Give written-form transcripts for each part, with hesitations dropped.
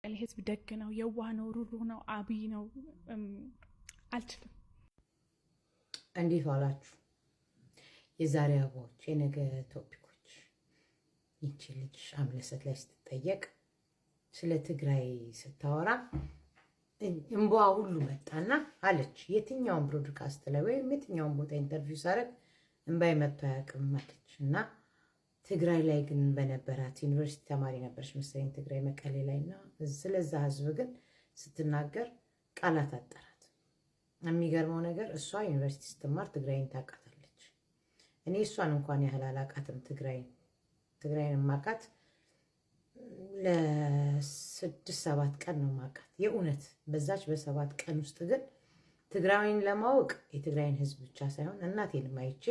ህዝብ ደግ ነው፣ የዋህ ነው፣ ሩሩህ ነው፣ አብይ ነው። አልችልም። እንዴት ዋላችሁ? የዛሬ አበባዎች፣ የነገ ቶፒኮች። ይቺ ልጅ አምለሰት ላይ ስትጠየቅ ስለ ትግራይ ስታወራ እንቧ ሁሉ መጣና አለች። የትኛውን ብሮድካስት ላይ ወይም የትኛውን ቦታ ኢንተርቪው ሳረግ እንባይ መጥቶ አያውቅም አለች። እና ትግራይ ላይ ግን በነበራት ዩኒቨርሲቲ ተማሪ ነበረች መሰለኝ ትግራይ መቀሌ ላይ እና ስለዛ ህዝብ ግን ስትናገር ቃላት አጠራት። የሚገርመው ነገር እሷ ዩኒቨርሲቲ ስትማር ትግራይን ታውቃታለች። እኔ እሷን እንኳን ያህል አላውቃትም። ትግራይን ማውቃት ለ6-7 ቀን ነው ማውቃት የእውነት። በዛች በ7 ቀን ውስጥ ግን ትግራይን ለማወቅ የትግራይን ህዝብ ብቻ ሳይሆን እናቴንም አይቼ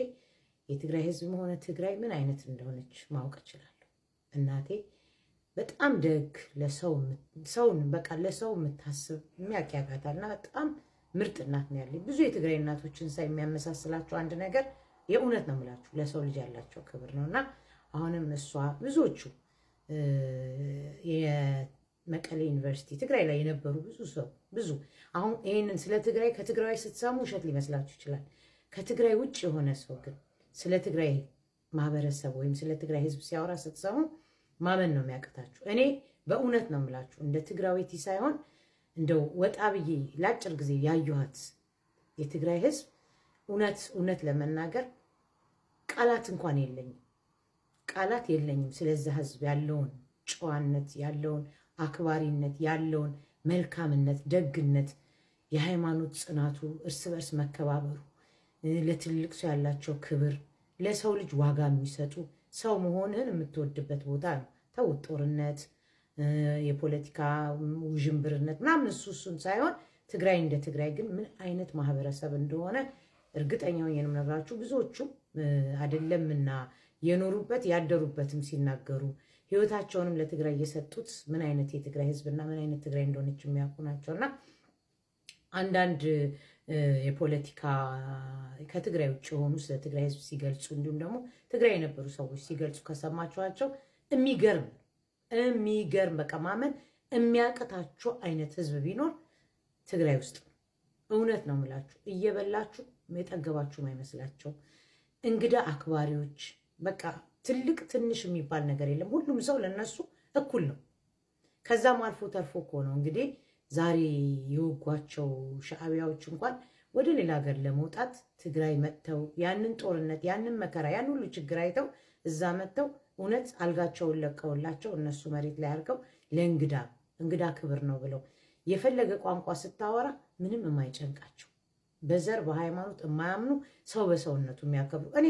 የትግራይ ህዝብ ሆነ ትግራይ ምን አይነት እንደሆነች ማወቅ እችላለሁ። እናቴ በጣም ደግ፣ ሰውን በቃ ለሰው የምታስብ የሚያውቃታልና በጣም ምርጥ እናት ነው ያለኝ። ብዙ የትግራይ እናቶችን ሳይ የሚያመሳስላቸው አንድ ነገር የእውነት ነው የምላችሁ ለሰው ልጅ ያላቸው ክብር ነው። እና አሁንም እሷ ብዙዎቹ የመቀሌ ዩኒቨርሲቲ ትግራይ ላይ የነበሩ ብዙ አሁን ይህንን ስለ ትግራይ ከትግራይ ስትሰሙ ውሸት ሊመስላችሁ ይችላል። ከትግራይ ውጭ የሆነ ሰው ግን ስለ ትግራይ ማህበረሰብ ወይም ስለ ትግራይ ህዝብ ሲያወራ ስትሰሙ ማመን ነው የሚያቅታችሁ። እኔ በእውነት ነው የምላችሁ እንደ ትግራዊቲ ሳይሆን እንደው ወጣ ብዬ ለአጭር ጊዜ ያየኋት የትግራይ ህዝብ እውነት ለመናገር ቃላት እንኳን የለኝም። ስለዛ ህዝብ ያለውን ጨዋነት፣ ያለውን አክባሪነት፣ ያለውን መልካምነት፣ ደግነት፣ የሃይማኖት ጽናቱ፣ እርስ በርስ መከባበሩ፣ ለትልቅ ሰው ያላቸው ክብር፣ ለሰው ልጅ ዋጋ የሚሰጡ ሰው መሆንህን የምትወድበት ቦታ ነው። ተውት ጦርነት፣ የፖለቲካ ውዥንብርነት ምናምን እሱን ሳይሆን ትግራይ እንደ ትግራይ ግን ምን አይነት ማህበረሰብ እንደሆነ እርግጠኛ ሆኜ ነው የምነግራችሁ። ብዙዎቹ አይደለምና የኖሩበት ያደሩበትም ሲናገሩ ህይወታቸውንም ለትግራይ የሰጡት ምን አይነት የትግራይ ህዝብና ምን አይነት ትግራይ እንደሆነች የሚያውቁ ናቸውና አንዳንድ የፖለቲካ ከትግራይ ውጭ የሆኑ ስለ ትግራይ ህዝብ ሲገልጹ እንዲሁም ደግሞ ትግራይ የነበሩ ሰዎች ሲገልጹ ከሰማችኋቸው የሚገርም በቃ ማመን የሚያቅታቸው አይነት ህዝብ ቢኖር ትግራይ ውስጥ ነው። እውነት ነው የምላችሁ። እየበላችሁ የጠገባችሁም አይመስላቸው። እንግዳ አክባሪዎች፣ በቃ ትልቅ ትንሽ የሚባል ነገር የለም። ሁሉም ሰው ለነሱ እኩል ነው። ከዛም አልፎ ተርፎ እኮ ነው እንግዲህ ዛሬ የወጓቸው ሻዕቢያዎች እንኳን ወደ ሌላ ሀገር ለመውጣት ትግራይ መጥተው ያንን ጦርነት፣ ያንን መከራ፣ ያን ሁሉ ችግር አይተው እዛ መጥተው እውነት አልጋቸውን ለቀውላቸው እነሱ መሬት ላይ አድርገው ለእንግዳ ክብር ነው ብለው የፈለገ ቋንቋ ስታወራ ምንም የማይጨንቃቸው በዘር በሃይማኖት የማያምኑ ሰው በሰውነቱ የሚያከብሩ እኔ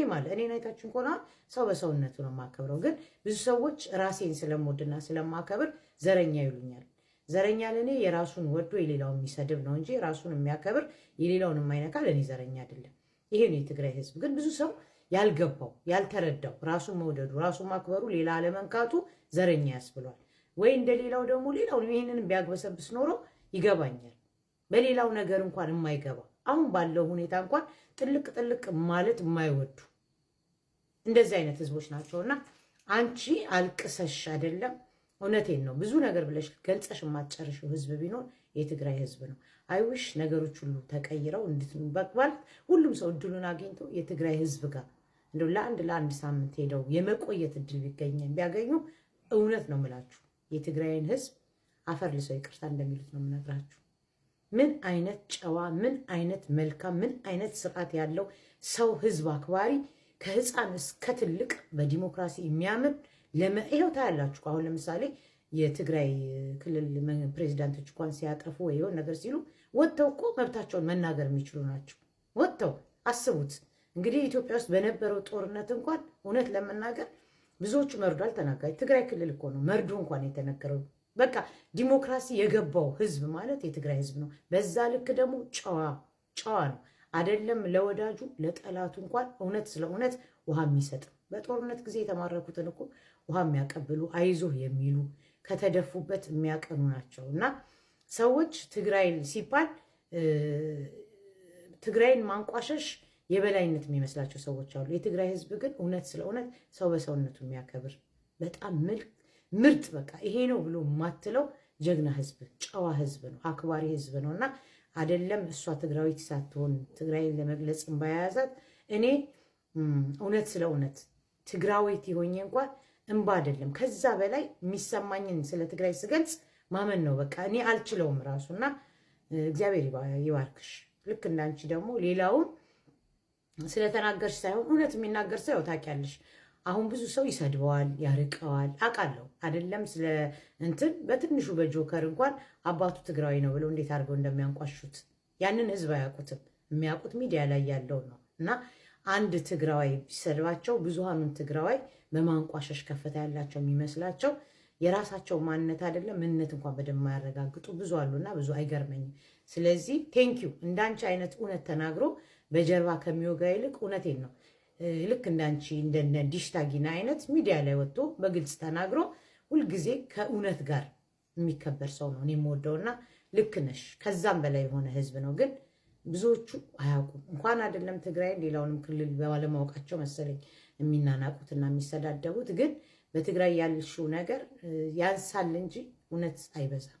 አይታችሁን ከሆነ ሰው በሰውነቱ ነው የማከብረው። ግን ብዙ ሰዎች ራሴን ስለምወድና ስለማከብር ዘረኛ ይሉኛል። ዘረኛ ለእኔ የራሱን ወዶ የሌላውን የሚሰድብ ነው እንጂ ራሱን የሚያከብር የሌላውን የማይነካ ለእኔ ዘረኛ አይደለም። ይሄ ነው የትግራይ ህዝብ። ግን ብዙ ሰው ያልገባው ያልተረዳው ራሱን መውደዱ ራሱን ማክበሩ ሌላ አለመንካቱ ዘረኛ ያስብሏል። ወይ እንደሌላው ደግሞ ሌላው ይህንን ቢያግበሰብስ ኖሮ ይገባኛል። በሌላው ነገር እንኳን የማይገባ አሁን ባለው ሁኔታ እንኳን ጥልቅ ማለት የማይወዱ እንደዚህ አይነት ህዝቦች ናቸውና አንቺ አልቅሰሽ አይደለም እውነቴን ነው ብዙ ነገር ብለሽ ገልጸሽ የማትጨርሽው ህዝብ ቢኖር የትግራይ ህዝብ ነው። አይውሽ ነገሮች ሁሉ ተቀይረው እንድትበቅባል ሁሉም ሰው እድሉን አግኝቶ የትግራይ ህዝብ ጋር እንደው ለአንድ ሳምንት ሄደው የመቆየት እድል ቢያገኙ እውነት ነው የምላችሁ የትግራይን ህዝብ አፈር ልሰው ይቅርታ እንደሚሉት ነው የምነግራችሁ። ምን አይነት ጨዋ፣ ምን አይነት መልካም፣ ምን አይነት ስርዓት ያለው ሰው ህዝብ አክባሪ ከህፃን እስከ ትልቅ በዲሞክራሲ የሚያምን ይኸው ታያላችሁ። አሁን ለምሳሌ የትግራይ ክልል ፕሬዚዳንቶች እንኳን ሲያጠፉ ወይ የሆነ ነገር ሲሉ ወጥተው እኮ መብታቸውን መናገር የሚችሉ ናቸው። ወጥተው አስቡት እንግዲህ ኢትዮጵያ ውስጥ በነበረው ጦርነት እንኳን እውነት ለመናገር ብዙዎቹ መርዶ አልተናገሩ። ትግራይ ክልል እኮ ነው መርዶ እንኳን የተነገረው። በቃ ዲሞክራሲ የገባው ህዝብ ማለት የትግራይ ህዝብ ነው። በዛ ልክ ደግሞ ጨዋ ነው። አይደለም ለወዳጁ ለጠላቱ እንኳን እውነት ስለ እውነት ውሃ የሚሰጥ በጦርነት ጊዜ የተማረኩትን እኮ ውሃ የሚያቀብሉ አይዞህ የሚሉ ከተደፉበት የሚያቀኑ ናቸው። እና ሰዎች ትግራይ ሲባል ትግራይን ማንቋሸሽ የበላይነት የሚመስላቸው ሰዎች አሉ። የትግራይ ህዝብ ግን እውነት ስለ እውነት ሰው በሰውነቱ የሚያከብር በጣም ምርጥ በቃ ይሄ ነው ብሎ የማትለው ጀግና ህዝብ፣ ጨዋ ህዝብ ነው፣ አክባሪ ህዝብ ነው እና አይደለም እሷ ትግራዊት ሳትሆን ትግራይን ለመግለጽ ባያያዛት እኔ እውነት ስለ እውነት ትግራዊት የሆኜ እንኳን እንባ አይደለም ከዛ በላይ የሚሰማኝን ስለ ትግራይ ስገልጽ ማመን ነው። በቃ እኔ አልችለውም ራሱ እና እግዚአብሔር ይባርክሽ። ልክ እንዳንቺ ደግሞ ሌላውን ስለተናገርሽ ሳይሆን እውነት የሚናገር ሰው ታውቂያለሽ። አሁን ብዙ ሰው ይሰድበዋል፣ ያርቀዋል። አውቃለሁ አይደለም ስለ እንትን በትንሹ በጆከር እንኳን አባቱ ትግራዊ ነው ብለው እንዴት አድርገው እንደሚያንቋሹት ያንን ህዝብ አያውቁትም። የሚያውቁት ሚዲያ ላይ ያለው ነው እና አንድ ትግራዋይ ቢሰድባቸው ብዙሃኑን ትግራዋይ በማንቋሸሽ ከፍታ ያላቸው የሚመስላቸው የራሳቸው ማንነት አይደለም ምንነት እንኳን በደንብ የማያረጋግጡ ብዙ አሉና ብዙ አይገርመኝም። ስለዚህ ቴንኪዩ እንዳንቺ አይነት እውነት ተናግሮ በጀርባ ከሚወጋ ይልቅ እውነቴን ነው ልክ እንዳንቺ እንደነ ዲሽታጊና አይነት ሚዲያ ላይ ወጥቶ በግልጽ ተናግሮ ሁልጊዜ ከእውነት ጋር የሚከበር ሰው ነው እኔ የምወደውና ልክ ነሽ። ከዛም በላይ የሆነ ህዝብ ነው ግን ብዙዎቹ አያውቁም። እንኳን አይደለም ትግራይን ሌላውንም ክልል ባለማወቃቸው መሰለኝ የሚናናቁትና የሚሰዳደቡት። ግን በትግራይ ያልሽው ነገር ያንሳል እንጂ እውነት አይበዛም።